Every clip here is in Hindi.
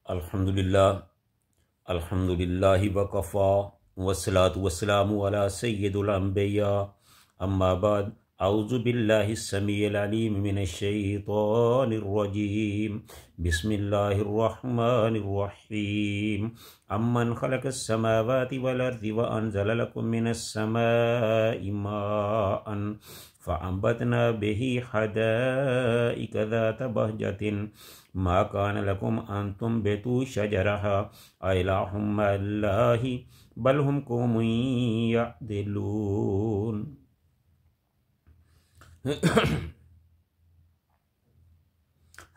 अल्हम्दुलिल्लाह अल्हम्दुलिल्लाहि वकफ़ा वस्सलातु वस्सलामु अला सय्यिदिल अंबिया अम्मा बाद औज़ु बिल्लाहिस समीइल अलीम मिनश शैतानिर रजीम बिस्मिल्लाहिर रहमानिर रहीम अम्मन खलक़स समावाति वल अर्ज़ि व अंज़ल लकुम मिनस समाइ माअन फ़अंबतना बिही हदाइक़ ज़ात बहजतिन मा कान लकुम अन तुंबितू शजरहा अइलाहुम मअल्लाहि बल हुम कौमुन यअदिलून।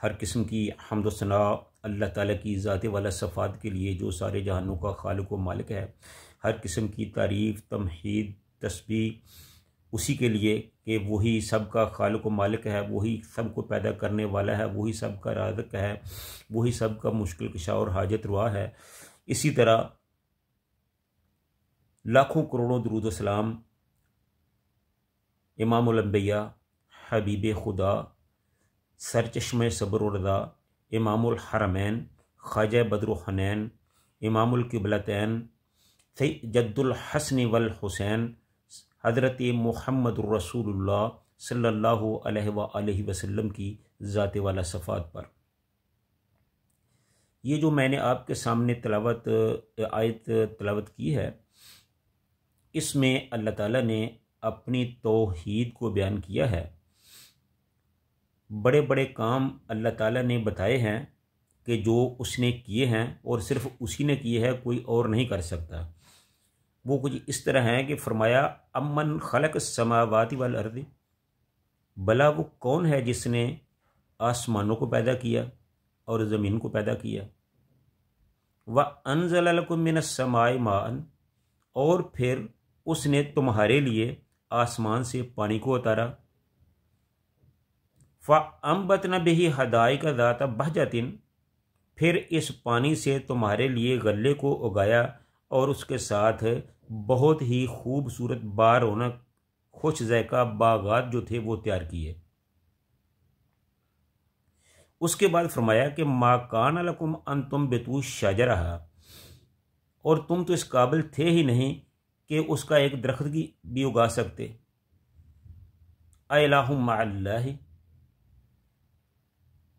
हर किस्म की हम्द व सना अल्लाह ताला की ज़ात वाला सफ़ात के लिए जो सारे जहानों का खालिक व मालिक है। हर किस्म की तारीफ़ तमहीद तस्बीह उसी के लिए कि वही सबका खालिक व मालिक है, वही सबको पैदा करने वाला है, वही सबका राज़िक़ है, वही सबका मुश्किल कुशा और हाजत रुआ है। इसी तरह लाखों करोड़ों दुरूद व सलाम इमामुल अंबिया हबीब खुदा सरचश्मे सब्र व रज़ा इमामुल हरमैन ख्वाजा बद्र हनैन इमामुल किबलतैन जद्दुल हसन वल हुसैन हज़रत मुहम्मदुर रसूलुल्लाह सल्लल्लाहु अलैहि वसल्लम की ज़ात वाला सफ़ात पर ये जो मैंने आपके सामने आयत तलावत की है, इसमें अल्लाह ताला ने अपनी तौहीद को बयान किया है। बड़े बड़े काम अल्लाह ताला ने बताए हैं कि जो उसने किए हैं और सिर्फ उसी ने किए हैं, कोई और नहीं कर सकता। वो कुछ इस तरह है कि फरमाया अम्मन खलक समावाति वल अर्ज़, भला वो कौन है जिसने आसमानों को पैदा किया और ज़मीन को पैदा किया। व अंज़ल लकुम मिनस समाई माअन, और फिर उसने तुम्हारे लिए आसमान से पानी को उतारा। फ़अंबतना बिही हदाइक़ ज़ात बहजतिन, फिर इस पानी से तुम्हारे लिए गल्ले को उगाया और उसके साथ बहुत ही खूबसूरत बार रौनक खुश ज़ैक़ा बागात जो थे वो तैयार किए। उसके बाद फरमाया कि मा कान लकुम अन तुंबितू शजरहा, और तुम तो इस काबिल थे ही नहीं कि उसका एक दरख्त की भी उगा सकते। अइलाहुम मअल्लाहि,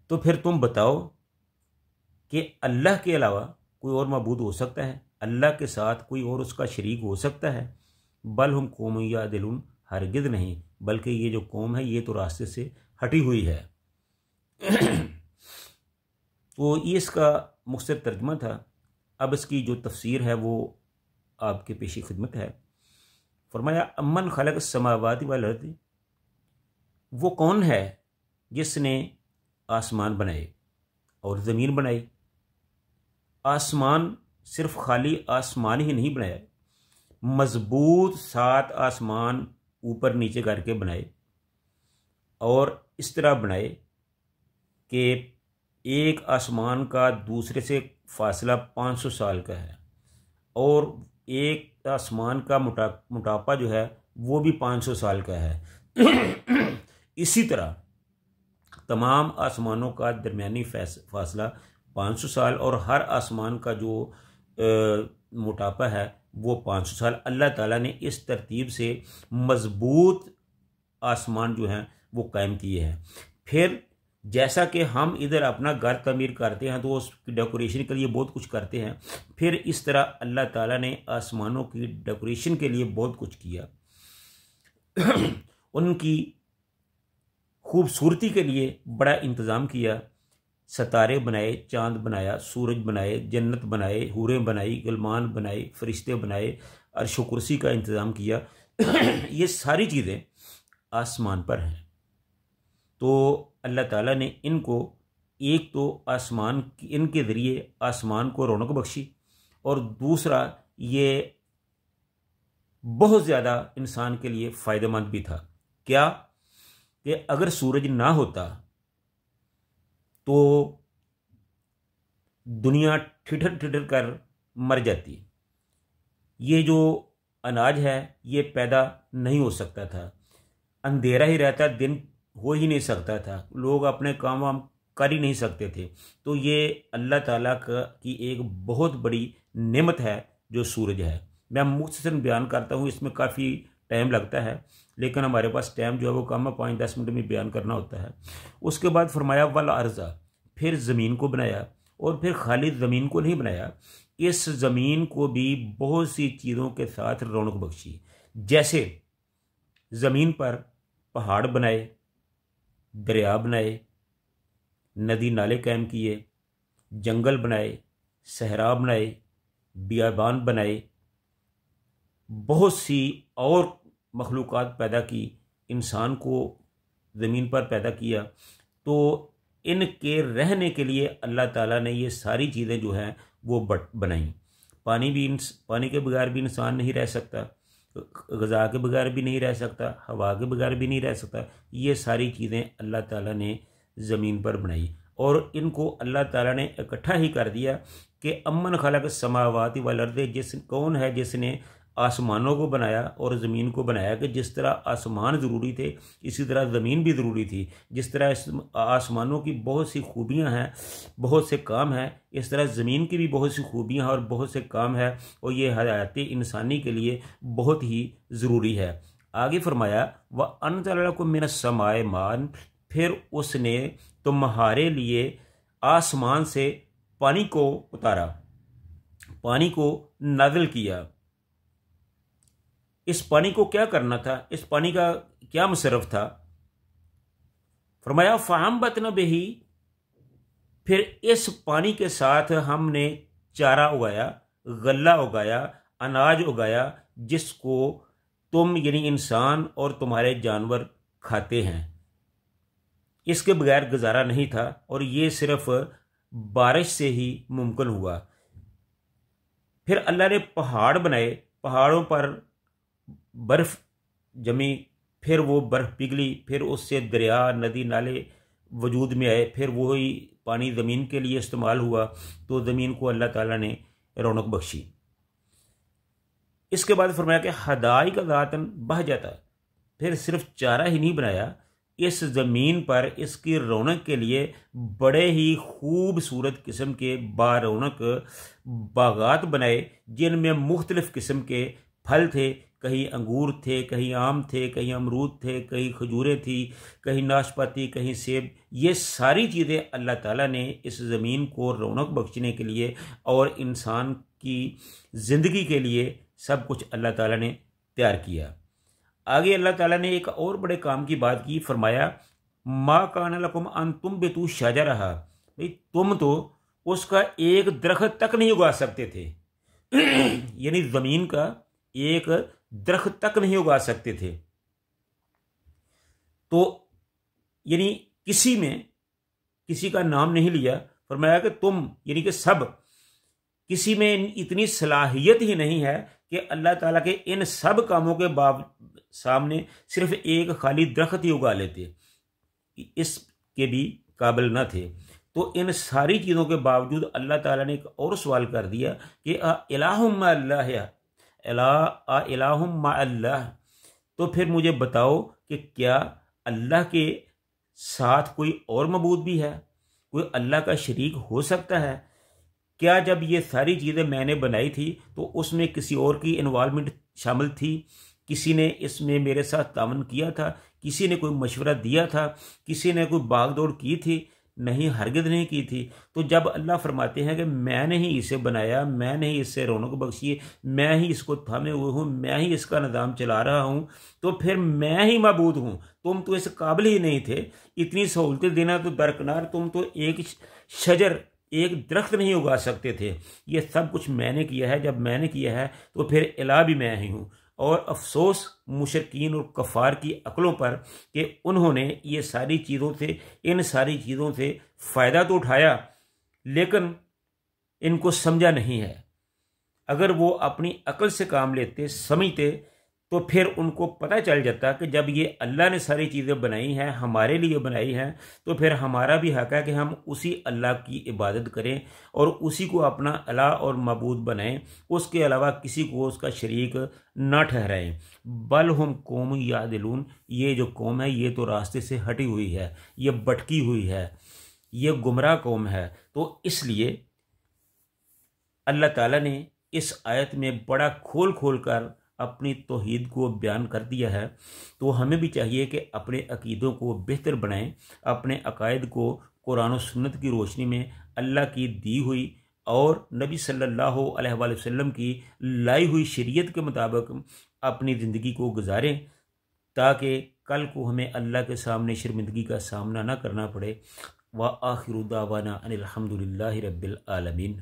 तो फिर तुम बताओ कि अल्लाह के अलावा कोई और मबूद हो सकता है, अल्लाह के साथ कोई और उसका शरीक हो सकता है। बल हुम कौमुन यअदिलून, हरगिज़ नहीं, बल्कि ये जो कौम है ये तो रास्ते से हटी हुई है। तो ये इसका मुख्तसर तर्जुमा था। अब इसकी जो तफसीर है वो आपके पेशी खिदमत है। फरमाया अम्मन खलक समावाति वल अर्ज़, वो कौन है जिसने आसमान बनाए और ज़मीन बनाई। आसमान सिर्फ खाली आसमान ही नहीं बनाया, मजबूत 7 आसमान ऊपर नीचे करके बनाए, और इस तरह बनाए कि एक आसमान का दूसरे से फासला 500 साल का है, और एक आसमान का मोटापा जो है वो भी 500 साल का है। इसी तरह तमाम आसमानों का दरमियानी फासला 500 साल, और हर आसमान का जो मोटापा है वो 500 साल। अल्लाह ताला ने इस तरतीब से मजबूत आसमान जो हैं वो कायम किए हैं। फिर जैसा कि हम इधर अपना घर तमीर करते हैं तो उसकी डेकोरेशन के लिए बहुत कुछ करते हैं, फिर इस तरह अल्लाह ताला ने आसमानों की डेकोरेशन के लिए बहुत कुछ किया। उनकी खूबसूरती के लिए बड़ा इंतज़ाम किया। सितारे बनाए, चांद बनाया, सूरज बनाए, जन्नत बनाए, हूरें बनाई, गुलमान बनाए, फरिश्ते बनाए, अर्श व कुर्सी का इंतज़ाम किया। ये सारी चीज़ें आसमान पर हैं। तो अल्लाह ताला ने इनको एक तो आसमान इनके ज़रिए आसमान को रौनक बख्शी, और दूसरा ये बहुत ज़्यादा इंसान के लिए फ़ायदेमंद भी था। क्या कि अगर सूरज ना होता तो दुनिया ठिठर ठिठर कर मर जाती। ये जो अनाज है ये पैदा नहीं हो सकता था, अंधेरा ही रहता, दिन हो ही नहीं सकता था, लोग अपने काम वाम कर ही नहीं सकते थे। तो ये अल्लाह ताला की एक बहुत बड़ी नेमत है जो सूरज है। मैं मुख्तसर बयान करता हूँ, इसमें काफ़ी टाइम लगता है, लेकिन हमारे पास टाइम जो है वो कम है, 5-10 मिनट में बयान करना होता है। उसके बाद फरमाया वल अर्ज़ा, फिर ज़मीन को बनाया, और फिर खाली ज़मीन को नहीं बनाया, इस ज़मीन को भी बहुत सी चीज़ों के साथ रौनक बख्शी। जैसे ज़मीन पर पहाड़ बनाए, दरिया बनाए, नदी नाले कायम किए, जंगल बनाए, सहरा बनाए, बियाबान बनाए, बहुत सी और मखलूक़ात पैदा की, इंसान को ज़मीन पर पैदा किया। तो इनके रहने के लिए अल्लाह ताला ने ये सारी चीज़ें जो हैं वो बनाई। पानी के बगैर भी इंसान नहीं रह सकता, ग़ज़ा के बगैर भी नहीं रह सकता, हवा के बगैर भी नहीं रह सकता। ये सारी चीज़ें अल्लाह ताला ने ज़मीन पर बनाई, और इनको अल्लाह ताला ने इकट्ठा ही कर दिया कि अम्मन खलक़ समावाति वल अर्ज़, कौन है जिसने आसमानों को बनाया और ज़मीन को बनाया। कि जिस तरह आसमान ज़रूरी थे, इसी तरह ज़मीन भी ज़रूरी थी। जिस तरह इस आसमानों की बहुत सी खूबियां हैं, बहुत से काम हैं, इस तरह ज़मीन की भी बहुत सी खूबियां हैं और बहुत से काम है, और ये हयात इंसानी के लिए बहुत ही ज़रूरी है। आगे फरमाया व अनज़ल लकुम मिनस समाए मान, फिर उसने तुम्हारे लिए आसमान से पानी को उतारा, पानी को नाज़िल किया। इस पानी को क्या करना था, इस पानी का क्या मुसरफ था? फरमाया फ़अंबतना बिही, फिर इस पानी के साथ हमने चारा उगाया, गल्ला उगाया, अनाज उगाया, जिसको तुम यानी इंसान और तुम्हारे जानवर खाते हैं। इसके बगैर गुजारा नहीं था, और ये सिर्फ बारिश से ही मुमकिन हुआ। फिर अल्लाह ने पहाड़ बनाए, पहाड़ों पर बर्फ़ जमी, फिर वो बर्फ़ पिघली, फिर उससे दरिया नदी नाले वजूद में आए, फिर वही पानी ज़मीन के लिए इस्तेमाल हुआ। तो ज़मीन को अल्लाह ताला ने रौनक बख्शी। इसके बाद फरमाया कि हदाई का ज़ातन बह जाता, फिर सिर्फ चारा ही नहीं बनाया, इस ज़मीन पर इसकी रौनक के लिए बड़े ही खूबसूरत किस्म के बारौनक बागात बनाए, जिनमें मुख्तलिफ़ किस्म के फल थे। कहीं अंगूर थे, कहीं आम थे, कहीं अमरूद थे, कहीं खजूरें थी, कहीं नाशपाती, कहीं सेब। ये सारी चीज़ें अल्लाह ताला ने इस ज़मीन को रौनक बख्शने के लिए और इंसान की ज़िंदगी के लिए सब कुछ अल्लाह ताला ने तैयार किया। आगे अल्लाह ताला ने एक और बड़े काम की बात की, फरमाया मा कान लकुम अन तुम बेतू शजरहा, भाई तुम तो उसका एक दरख्त तक नहीं उगा सकते थे। यानी ज़मीन का एक दरख्त तक नहीं उगा सकते थे। तो यानी किसी का नाम नहीं लिया, फरमाया कि तुम यानी कि सब, किसी में इतनी सलाहियत ही नहीं है कि अल्लाह ताला के इन सब कामों के सामने सिर्फ एक खाली दरख्त ही उगा लेते, इसके भी काबिल न थे। तो इन सारी चीज़ों के बावजूद अल्लाह ताला ने एक और सवाल कर दिया कि इलाहुम अल्लाह, इलाहुम अल्लाह, तो फिर मुझे बताओ कि क्या अल्लाह के साथ कोई और मबूद भी है? कोई अल्लाह का शरीक हो सकता है क्या? जब ये सारी चीज़ें मैंने बनाई थी तो उसमें किसी और की इन्वॉल्वमेंट शामिल थी? किसी ने इसमें मेरे साथ तावन किया था? किसी ने कोई मशवरा दिया था? किसी ने कोई भागदौड़ की थी? नहीं, हरगिज़ नहीं की थी। तो जब अल्लाह फरमाते हैं कि मैंने ही इसे बनाया, मैंने ही इससे रौनक बख्शी, मैं ही इसको थामे हुए हूँ, मैं ही इसका निज़ाम चला रहा हूँ, तो फिर मैं ही मबूद हूँ। तुम तो इस काबिल ही नहीं थे। इतनी सहूलतें देना तो दरकिनार, तुम तो एक शजर, एक दरख्त नहीं उगा सकते थे। ये सब कुछ मैंने किया है। जब मैंने किया है तो फिर इला भी मैं ही हूँ। और अफसोस मुशरकीन और कफ़ार की अक्लों पर कि उन्होंने ये सारी चीज़ों से, इन सारी चीज़ों से फ़ायदा तो उठाया लेकिन इनको समझा नहीं है। अगर वो अपनी अक्ल से काम लेते, समझते, तो फिर उनको पता चल जाता कि जब ये अल्लाह ने सारी चीज़ें बनाई हैं, हमारे लिए बनाई हैं, तो फिर हमारा भी हक़ है कि हम उसी अल्लाह की इबादत करें और उसी को अपना अला और मबूद बनाएं, उसके अलावा किसी को उसका शरीक ना ठहराएं। बल हम कौम यादिलून, ये जो कौम है ये तो रास्ते से हटी हुई है, ये भटकी हुई है। ये गुमराह कौम है। तो इसलिए अल्लाह ताला ने इस आयत में बड़ा खोल खोल कर अपनी तौहीद को बयान कर दिया है। तो हमें भी चाहिए कि अपने अकीदों को बेहतर बनाएं, अपने अकायद को कुरान और सुन्नत की रोशनी में अल्लाह की दी हुई और नबी सल्लल्लाहु अलैहि वसल्लम की लाई हुई शरीयत के मुताबिक अपनी ज़िंदगी को गुजारें, ताकि कल को हमें अल्लाह के सामने शर्मिंदगी का सामना ना करना पड़े। व आखिरु दावाना अनिल हम्दुलिल्लाहि रब्बिल आलमीन।